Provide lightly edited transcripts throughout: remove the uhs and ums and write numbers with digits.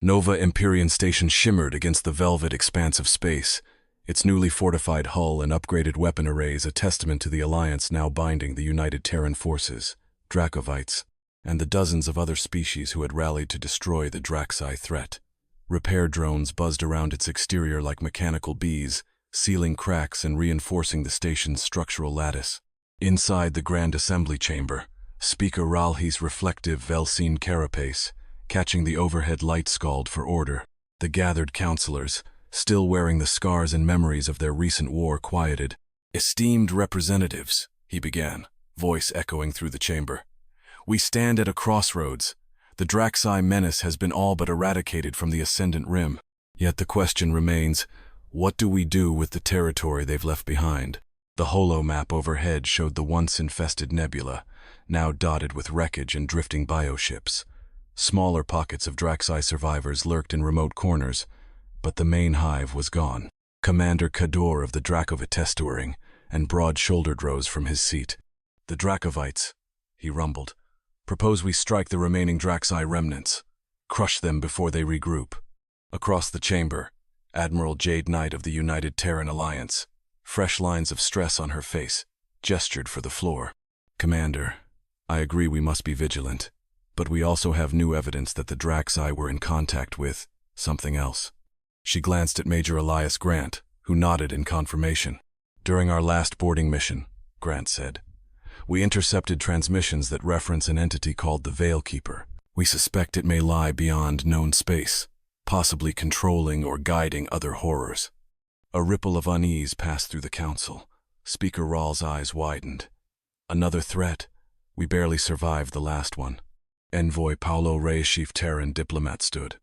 Nova Empyrean Station shimmered against the velvet expanse of space, its newly fortified hull and upgraded weapon arrays a testament to the alliance now binding the United Terran forces, Dracovites, and the dozens of other species who had rallied to destroy the Draxi threat. Repair drones buzzed around its exterior like mechanical bees, sealing cracks and reinforcing the station's structural lattice. Inside the Grand Assembly Chamber, Speaker Ralhi's reflective Velsine carapace, catching the overhead light scald for order. The gathered counselors, still wearing the scars and memories of their recent war, quieted. "Esteemed representatives," he began, voice echoing through the chamber. "We stand at a crossroads. The Draxi menace has been all but eradicated from the Ascendant Rim. Yet the question remains, what do we do with the territory they've left behind?" The holo-map overhead showed the once-infested nebula, now dotted with wreckage and drifting bioships. Smaller pockets of Draxi survivors lurked in remote corners, but the main hive was gone. Commander Kador of the Dracovit Testuering and broad-shouldered rose from his seat. "The Dracovites," he rumbled, "propose we strike the remaining Draxi remnants, crush them before they regroup." Across the chamber, Admiral Jade Knight of the United Terran Alliance, fresh lines of stress on her face, gestured for the floor. "Commander, I agree we must be vigilant, but we also have new evidence that the Draxi were in contact with something else." She glanced at Major Elias Grant, who nodded in confirmation. "During our last boarding mission," Grant said, "we intercepted transmissions that reference an entity called the Veilkeeper. We suspect it may lie beyond known space, possibly controlling or guiding other horrors." A ripple of unease passed through the council. Speaker Rawl's eyes widened. "Another threat? We barely survived the last one." Envoy Paulo Reyes, chief Terran diplomat, stood.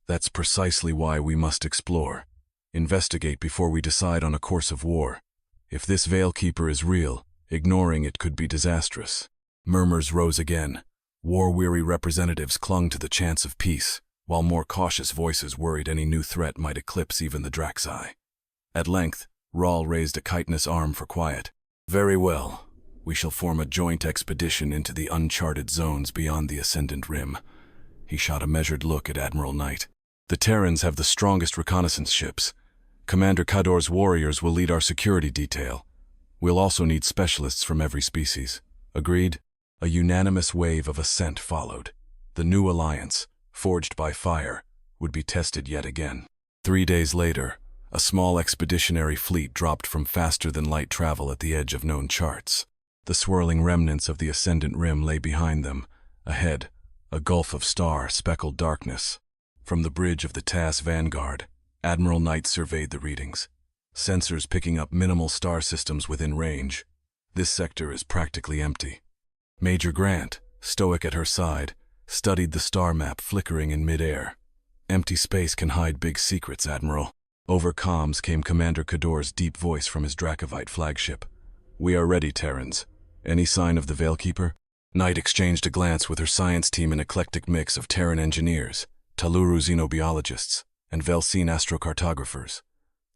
"That's precisely why we must explore. Investigate before we decide on a course of war. If this Veilkeeper is real, ignoring it could be disastrous." Murmurs rose again. War-weary representatives clung to the chance of peace, while more cautious voices worried any new threat might eclipse even the Draxi. At length, Rawl raised a chitinous arm for quiet. "Very well. We shall form a joint expedition into the uncharted zones beyond the Ascendant Rim." He shot a measured look at Admiral Knight. "The Terrans have the strongest reconnaissance ships. Commander Kador's warriors will lead our security detail. We'll also need specialists from every species." "Agreed." A unanimous wave of assent followed. The new alliance, forged by fire, would be tested yet again. 3 days later, a small expeditionary fleet dropped from faster-than-light travel at the edge of known charts. The swirling remnants of the Ascendant Rim lay behind them. Ahead, a gulf of star-speckled darkness. From the bridge of the TAS Vanguard, Admiral Knight surveyed the readings. Sensors picking up minimal star systems within range. This sector is practically empty. Major Grant, stoic at her side, studied the star map flickering in mid-air. "Empty space can hide big secrets, Admiral." Over comms came Commander Kador's deep voice from his Dracovite flagship. "We are ready, Terrans. Any sign of the Veilkeeper?" Knight exchanged a glance with her science team, an eclectic mix of Terran engineers, Taluru xenobiologists, and Velsine astrocartographers.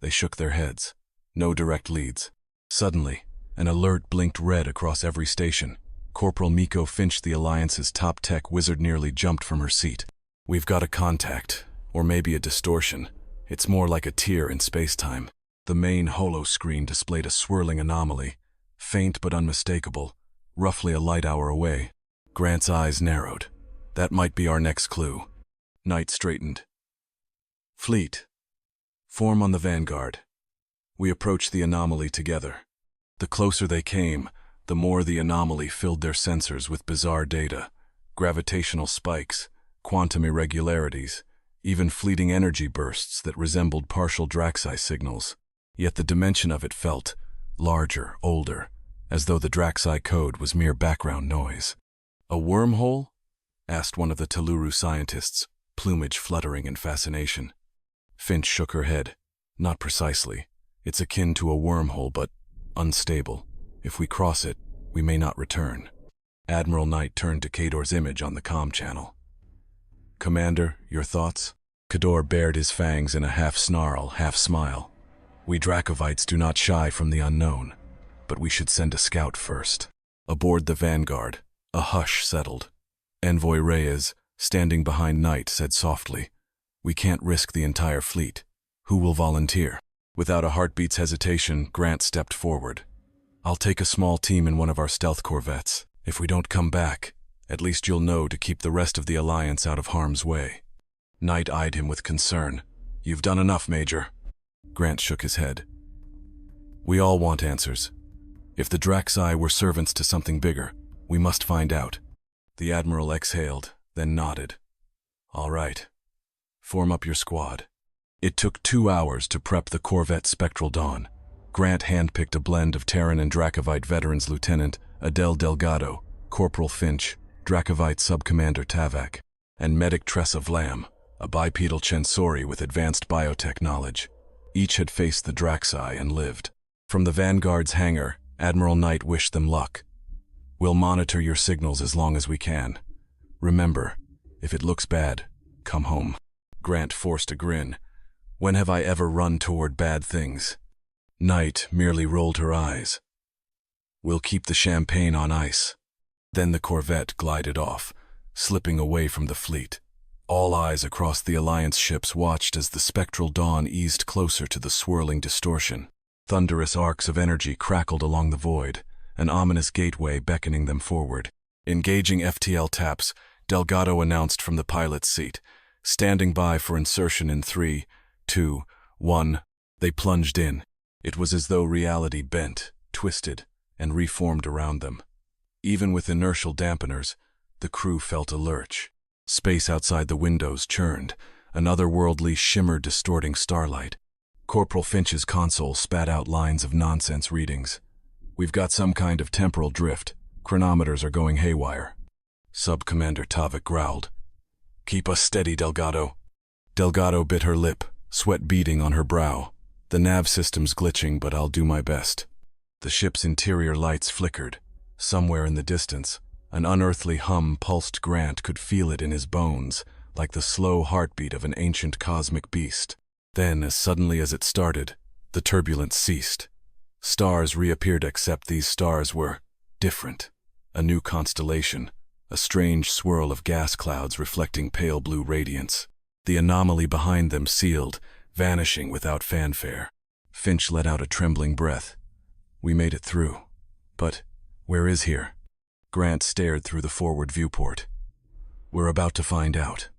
They shook their heads. No direct leads. Suddenly, an alert blinked red across every station. Corporal Miko Finch, the Alliance's top tech wizard, nearly jumped from her seat. "We've got a contact, or maybe a distortion. It's more like a tear in space-time." The main holo screen displayed a swirling anomaly, faint but unmistakable, roughly a light hour away. Grant's eyes narrowed. "That might be our next clue." Knight straightened. "Fleet, form on the vanguard." We approached the anomaly together. The closer they came, the more the anomaly filled their sensors with bizarre data, gravitational spikes, quantum irregularities, even fleeting energy bursts that resembled partial Draxi signals. Yet the dimension of it felt larger, older, as though the Draxi code was mere background noise. "A wormhole?" asked one of the Taluru scientists, plumage fluttering in fascination. Finch shook her head. "Not precisely. It's akin to a wormhole, but unstable. If we cross it, we may not return." Admiral Knight turned to Kador's image on the comm channel. "Commander, your thoughts?" Kador bared his fangs in a half-snarl, half-smile. "We Dracovites do not shy from the unknown, but we should send a scout first." Aboard the Vanguard, a hush settled. Envoy Reyes, standing behind Knight, said softly, We can't risk the entire fleet. Who will volunteer? Without a heartbeat's hesitation, Grant stepped forward. I'll take a small team in one of our stealth corvettes. If we don't come back, at least you'll know to keep the rest of the Alliance out of harm's way. Knight eyed him with concern. You've done enough, Major. Grant shook his head. We all want answers. If the Draxi were servants to something bigger, we must find out. The Admiral exhaled, then nodded. All right. Form up your squad. It took 2 hours to prep the Corvette Spectral Dawn. Grant handpicked a blend of Terran and Dracovite veterans Lieutenant Adele Delgado, Corporal Finch, Dracovite Subcommander Tavak, and Medic Tressa Vlam, a bipedal Chensori with advanced biotech knowledge. Each had faced the Draxi and lived. From the Vanguard's hangar, Admiral Knight wished them luck. We'll monitor your signals as long as we can. Remember, if it looks bad, come home. Grant forced a grin. When have I ever run toward bad things? Knight merely rolled her eyes. We'll keep the champagne on ice. Then the Corvette glided off, slipping away from the fleet. All eyes across the Alliance ships watched as the spectral dawn eased closer to the swirling distortion. Thunderous arcs of energy crackled along the void, an ominous gateway beckoning them forward. Engaging FTL taps, Delgado announced from the pilot's seat, standing by for insertion in 3, 2, 1. They plunged in. It was as though reality bent, twisted, and reformed around them. Even with inertial dampeners, the crew felt a lurch. Space outside the windows churned, an otherworldly shimmer distorting starlight. Corporal Finch's console spat out lines of nonsense readings. We've got some kind of temporal drift. Chronometers are going haywire. Sub-Commander Tavik growled. Keep us steady, Delgado. Delgado bit her lip, sweat beading on her brow. The nav system's glitching, but I'll do my best. The ship's interior lights flickered. Somewhere in the distance, an unearthly hum pulsed. Grant could feel it in his bones, like the slow heartbeat of an ancient cosmic beast. Then, as suddenly as it started, the turbulence ceased. Stars reappeared, except these stars were different. A new constellation, a strange swirl of gas clouds reflecting pale blue radiance. The anomaly behind them sealed, vanishing without fanfare. Finch let out a trembling breath. We made it through. But where is here? Grant stared through the forward viewport. We're about to find out.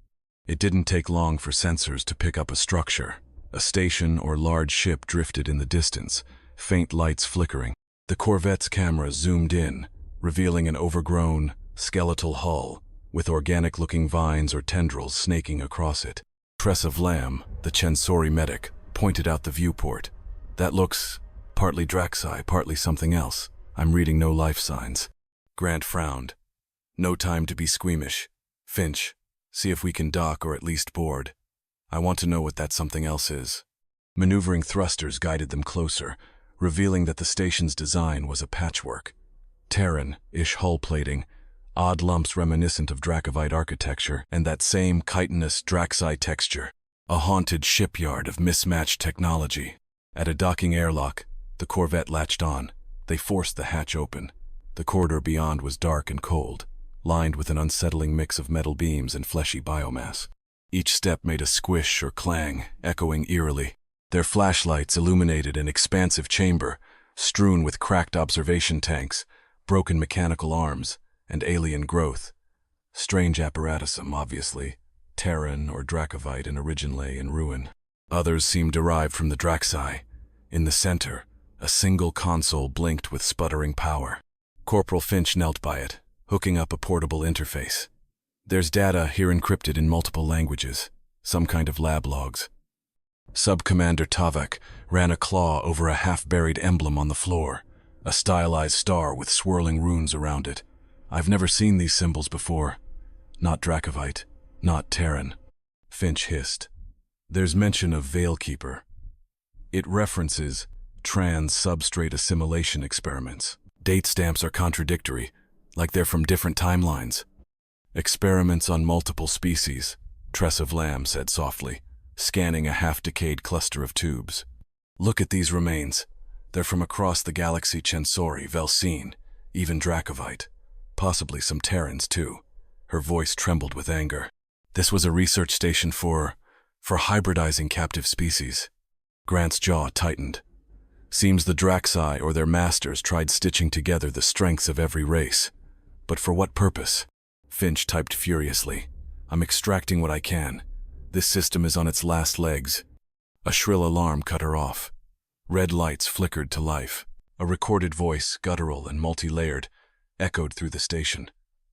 It didn't take long for sensors to pick up a structure. A station or large ship drifted in the distance, faint lights flickering. The Corvette's camera zoomed in, revealing an overgrown, skeletal hull, with organic-looking vines or tendrils snaking across it. Tressa Vlam, the Chensori medic, pointed out the viewport. That looks partly Draxi, partly something else. I'm reading no life signs. Grant frowned. No time to be squeamish. Finch, see if we can dock or at least board. I want to know what that something else is. Maneuvering thrusters guided them closer, revealing that the station's design was a patchwork. Terran-ish hull plating, odd lumps reminiscent of Dracovite architecture, and that same chitinous Draxi texture. A haunted shipyard of mismatched technology. At a docking airlock, the Corvette latched on. They forced the hatch open. The corridor beyond was dark and cold, lined with an unsettling mix of metal beams and fleshy biomass. Each step made a squish or clang, echoing eerily. Their flashlights illuminated an expansive chamber, strewn with cracked observation tanks, broken mechanical arms, and alien growth. Strange apparatusum, obviously. Terran or Dracovite in origin lay in ruin. Others seemed derived from the Draxi. In the center, a single console blinked with sputtering power. Corporal Finch knelt by it, hooking up a portable interface. There's data here encrypted in multiple languages, some kind of lab logs. Sub-Commander Tavak ran a claw over a half-buried emblem on the floor, a stylized star with swirling runes around it. I've never seen these symbols before. Not Dracovite, not Terran. Finch hissed. There's mention of Veilkeeper. It references trans-substrate assimilation experiments. Date stamps are contradictory, like they're from different timelines. Experiments on multiple species, Tressa Vlam said softly, scanning a half-decayed cluster of tubes. Look at these remains. They're from across the galaxy. Chensori, Velsine, even Dracovite. Possibly some Terrans, too. Her voice trembled with anger. This was a research station for For hybridizing captive species. Grant's jaw tightened. Seems the Draxi or their masters tried stitching together the strengths of every race. But for what purpose? Finch typed furiously. I'm extracting what I can. This system is on its last legs. A shrill alarm cut her off. Red lights flickered to life. A recorded voice, guttural and multi-layered, echoed through the station.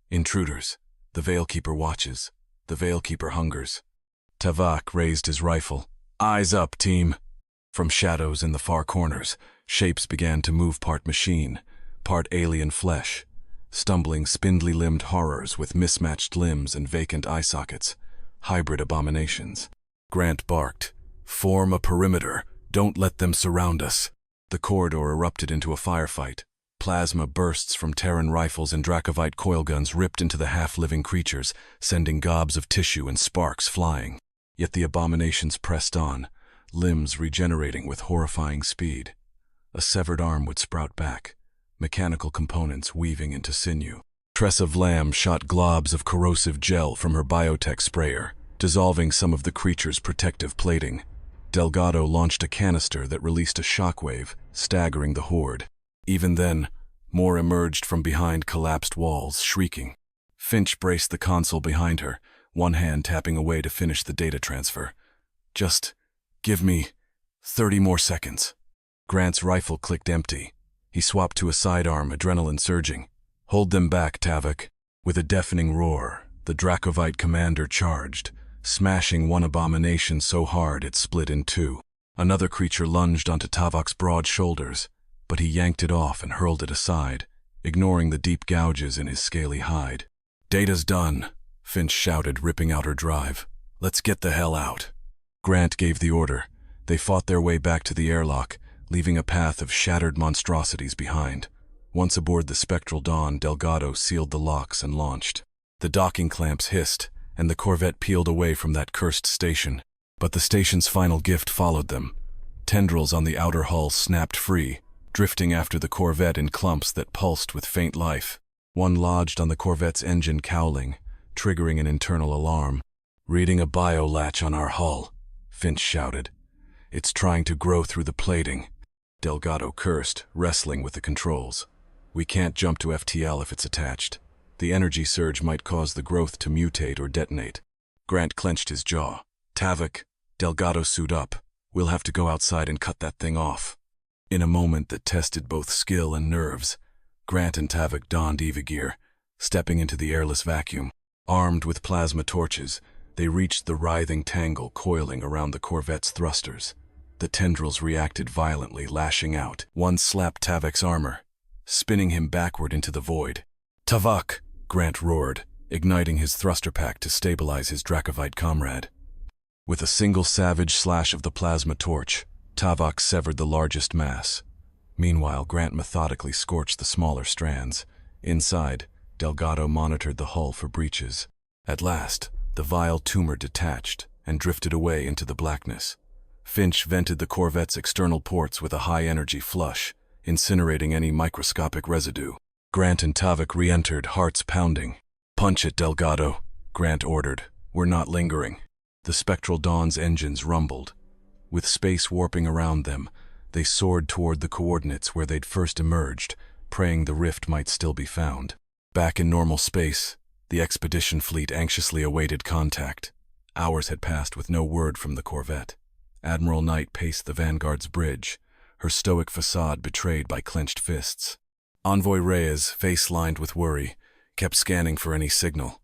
Intruders. The Veilkeeper watches. The Veilkeeper hungers. Tavok raised his rifle. Eyes up, team. From shadows in the far corners, shapes began to move, part machine, part alien flesh. Stumbling, spindly-limbed horrors with mismatched limbs and vacant eye sockets. Hybrid abominations. Grant barked. Form a perimeter. Don't let them surround us. The corridor erupted into a firefight. Plasma bursts from Terran rifles and Dracovite coilguns ripped into the half-living creatures, sending gobs of tissue and sparks flying. Yet the abominations pressed on, limbs regenerating with horrifying speed. A severed arm would sprout back, mechanical components weaving into sinew. Tressa Vlam shot globs of corrosive gel from her biotech sprayer, dissolving some of the creature's protective plating. Delgado launched a canister that released a shockwave, staggering the horde. Even then, more emerged from behind collapsed walls, shrieking. Finch braced the console behind her, one hand tapping away to finish the data transfer. Just give me 30 more seconds. Grant's rifle clicked empty. He swapped to a sidearm, adrenaline surging. Hold them back, Tavok. With a deafening roar, the Dracovite commander charged, smashing one abomination so hard it split in two. Another creature lunged onto Tavok's broad shoulders, but he yanked it off and hurled it aside, ignoring the deep gouges in his scaly hide. Data's done, Finch shouted, ripping out her drive. Let's get the hell out. Grant gave the order. They fought their way back to the airlock, leaving a path of shattered monstrosities behind. Once aboard the spectral Dawn, Delgado sealed the locks and launched. The docking clamps hissed, and the Corvette peeled away from that cursed station. But the station's final gift followed them. Tendrils on the outer hull snapped free, drifting after the Corvette in clumps that pulsed with faint life. One lodged on the Corvette's engine, cowling, triggering an internal alarm. Reading a bio-latch on our hull, Finch shouted. It's trying to grow through the plating. Delgado cursed, wrestling with the controls. We can't jump to FTL if it's attached. The energy surge might cause the growth to mutate or detonate. Grant clenched his jaw. Tavok, Delgado, suit up. We'll have to go outside and cut that thing off. In a moment that tested both skill and nerves, Grant and Tavok donned EVA gear, stepping into the airless vacuum. Armed with plasma torches, they reached the writhing tangle coiling around the Corvette's thrusters. The tendrils reacted violently, lashing out. One slapped Tavok's armor, spinning him backward into the void. Tavok! Grant roared, igniting his thruster pack to stabilize his Dracovite comrade. With a single savage slash of the plasma torch, Tavok severed the largest mass. Meanwhile, Grant methodically scorched the smaller strands. Inside, Delgado monitored the hull for breaches. At last, the vile tumor detached and drifted away into the blackness. Finch vented the Corvette's external ports with a high-energy flush, incinerating any microscopic residue. Grant and Tavok re-entered, hearts pounding. Punch it, Delgado, Grant ordered. We're not lingering. The spectral Dawn's engines rumbled. With space warping around them, they soared toward the coordinates where they'd first emerged, praying the rift might still be found. Back in normal space, the expedition fleet anxiously awaited contact. Hours had passed with no word from the Corvette. Admiral Knight paced the Vanguard's bridge, her stoic facade betrayed by clenched fists. Envoy Reyes, face lined with worry, kept scanning for any signal.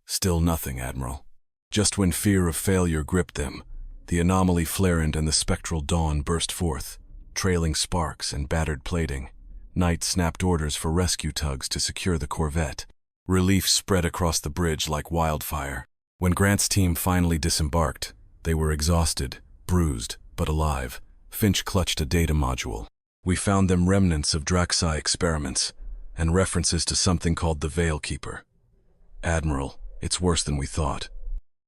Still nothing, Admiral. Just when fear of failure gripped them, the anomaly flared and the spectral Dawn burst forth, trailing sparks and battered plating. Knight snapped orders for rescue tugs to secure the Corvette. Relief spread across the bridge like wildfire. When Grant's team finally disembarked, they were exhausted, bruised, but alive. Finch clutched a data module. We found them remnants of Draxi experiments, and references to something called the Veilkeeper. Admiral, it's worse than we thought.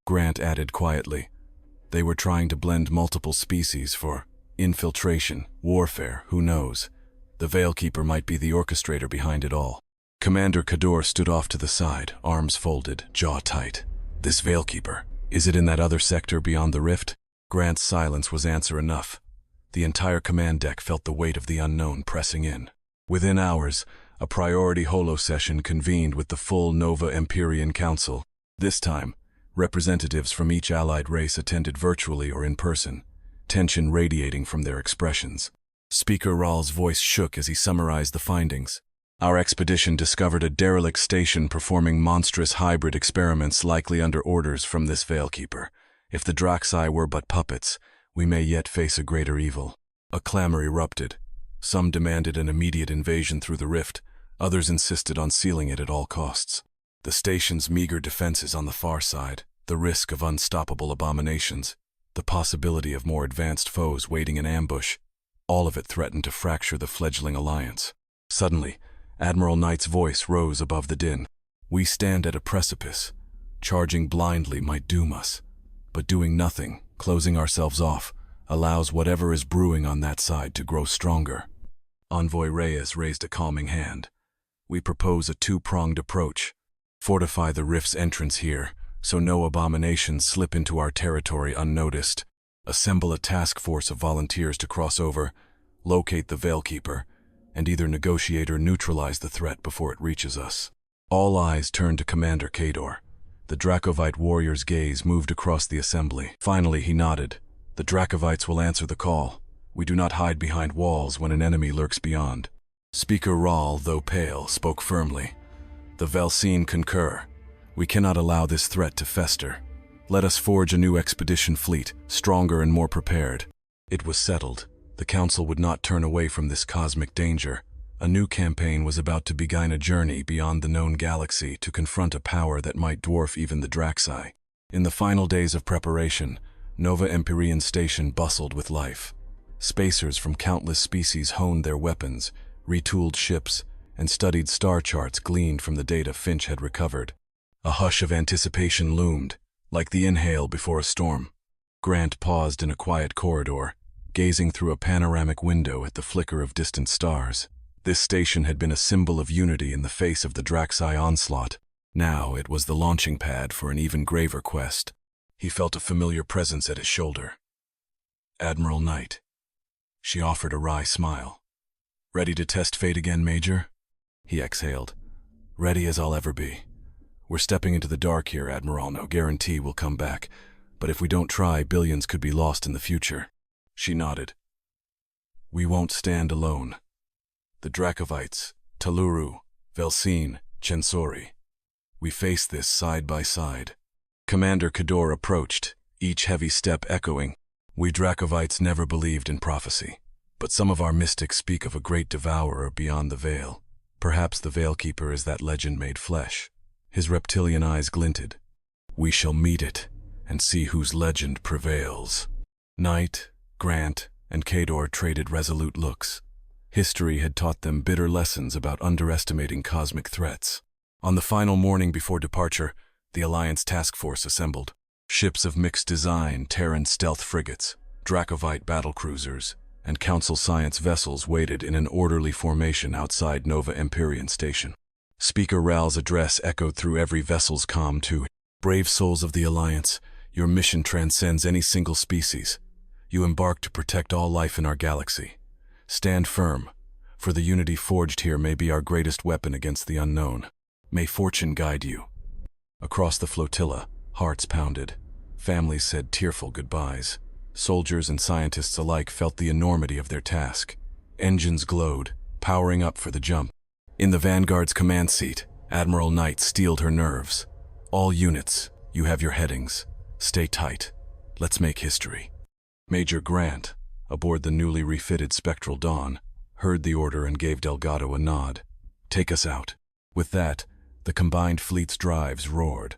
Grant added quietly. They were trying to blend multiple species for infiltration, warfare, who knows. The Veilkeeper might be the orchestrator behind it all. Commander Kador stood off to the side, arms folded, jaw tight. This Veilkeeper, Is it in that other sector beyond the rift? Grant's silence was answer enough. The entire command deck felt the weight of the unknown pressing in. Within hours, a priority holo session convened with the full Nova Empyrean Council. This time, representatives from each allied race attended virtually or in person, tension radiating from their expressions. Speaker Rahl's voice shook as he summarized the findings. Our expedition discovered a derelict station performing monstrous hybrid experiments likely under orders from this Veilkeeper. If the Draxi were but puppets, we may yet face a greater evil. A clamor erupted. Some demanded an immediate invasion through the rift, others insisted on sealing it at all costs. The station's meager defenses on the far side, the risk of unstoppable abominations, the possibility of more advanced foes waiting in ambush, all of it threatened to fracture the fledgling alliance. Suddenly, Admiral Knight's voice rose above the din. We stand at a precipice. Charging blindly might doom us, but doing nothing, closing ourselves off, allows whatever is brewing on that side to grow stronger. Envoy Reyes raised a calming hand. We propose a two-pronged approach. Fortify the rift's entrance here, so no abominations slip into our territory unnoticed. Assemble a task force of volunteers to cross over, locate the Veilkeeper, and either negotiate or neutralize the threat before it reaches us. All eyes turned to Commander Kador. The Dracovite warrior's gaze moved across the assembly. Finally, he nodded. The Dracovites will answer the call. We do not hide behind walls when an enemy lurks beyond. Speaker Rahl, though pale, spoke firmly. The Velsine concur. We cannot allow this threat to fester. Let us forge a new expedition fleet, stronger and more prepared. It was settled. The Council would not turn away from this cosmic danger. A new campaign was about to begin a journey beyond the known galaxy to confront a power that might dwarf even the Draxi. In the final days of preparation, Nova Empyrean Station bustled with life. Spacers from countless species honed their weapons, retooled ships, and studied star charts gleaned from the data Finch had recovered. A hush of anticipation loomed, like the inhale before a storm. Grant paused in a quiet corridor, gazing through a panoramic window at the flicker of distant stars. This station had been a symbol of unity in the face of the Draxi onslaught. Now it was the launching pad for an even graver quest. He felt a familiar presence at his shoulder. Admiral Knight. She offered a wry smile. Ready to test fate again, Major? He exhaled. Ready as I'll ever be. We're stepping into the dark here, Admiral. No guarantee we'll come back. But if we don't try, billions could be lost in the future. She nodded. We won't stand alone. The Dracovites, Taluru, Velsine, Chensori. We face this side by side. Commander Kador approached, each heavy step echoing. We Dracovites never believed in prophecy, but some of our mystics speak of a great devourer beyond the veil. Perhaps the Veilkeeper is that legend made flesh. His reptilian eyes glinted. We shall meet it, and see whose legend prevails. Knight, Grant, and Kador traded resolute looks. History had taught them bitter lessons about underestimating cosmic threats. On the final morning before departure, the Alliance task force assembled. Ships of mixed design, Terran stealth frigates, Dracovite battlecruisers, and Council Science vessels waited in an orderly formation outside Nova Empyrean Station. Speaker Rahl's address echoed through every vessel's comm too. Brave souls of the Alliance, your mission transcends any single species. You embark to protect all life in our galaxy. Stand firm, for the unity forged here may be our greatest weapon against the unknown. May fortune guide you. Across the flotilla, hearts pounded. Families said tearful goodbyes. Soldiers and scientists alike felt the enormity of their task. Engines glowed, powering up for the jump. In the Vanguard's command seat, Admiral Knight steeled her nerves. All units, you have your headings. Stay tight. Let's make history. Major Grant, aboard the newly refitted Spectral Dawn, heard the order and gave Delgado a nod. Take us out. With that, the combined fleet's drives roared.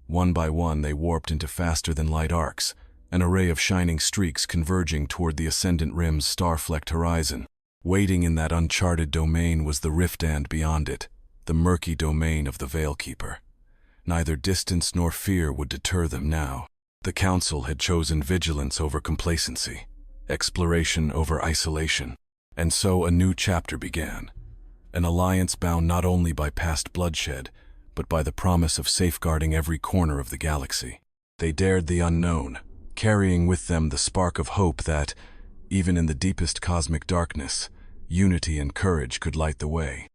One by one they warped into faster-than-light arcs, an array of shining streaks converging toward the Ascendant Rim's star-flecked horizon. Waiting in that uncharted domain was the rift, and beyond it, the murky domain of the Veilkeeper. Neither distance nor fear would deter them now. The Council had chosen vigilance over complacency, exploration over isolation, and so a new chapter began. An alliance bound not only by past bloodshed, but by the promise of safeguarding every corner of the galaxy. They dared the unknown, carrying with them the spark of hope that, even in the deepest cosmic darkness, unity and courage could light the way.